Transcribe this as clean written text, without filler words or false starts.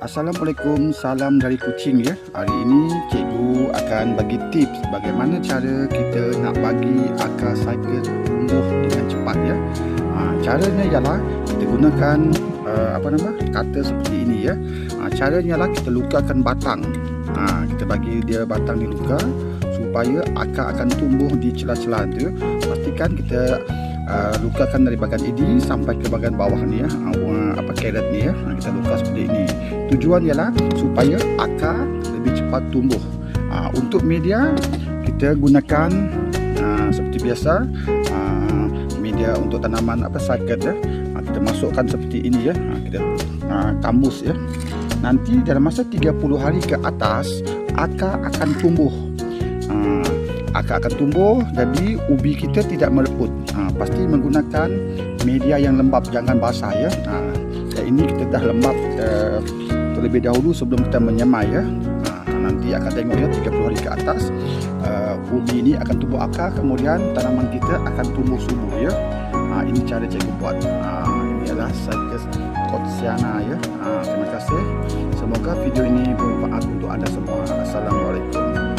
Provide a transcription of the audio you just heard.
Assalamualaikum, salam dari Kuching ya. Hari ini cikgu akan bagi tips bagaimana cara kita nak bagi akar cycle tumbuh dengan cepat ya. Caranya ialah kita gunakan kata seperti ini ya. Caranya ialah kita lukakan batang. Kita bagi dia batang di luka supaya akar akan tumbuh di celah-celah tu. Pastikan kita lukakan dari bahagian ini sampai ke bahagian bawah ni ya, carrot ni ya. Kita luka seperti ini. Tujuan ialah supaya akar lebih cepat tumbuh. Untuk media kita gunakan seperti biasa, media untuk tanaman cycle ya. Kita masukkan seperti ini ya. Kita tambus ya. Nanti dalam masa 30 hari ke atas akar akan tumbuh. Akar akan tumbuh, jadi ubi kita tidak meleput. Pasti menggunakan media yang lembap, jangan basah ya. Dan ini kita dah lembap terlebih dahulu sebelum kita menyemai ya. Nanti akan tengok ya, 30 hari ke atas ubi ini akan tumbuh akar, kemudian tanaman kita akan tumbuh subur ya. Ini cara cikgu buat. Ini adalah Cycas Cotiana ya. Terima kasih. Semoga video ini bermanfaat untuk anda semua. Assalamualaikum.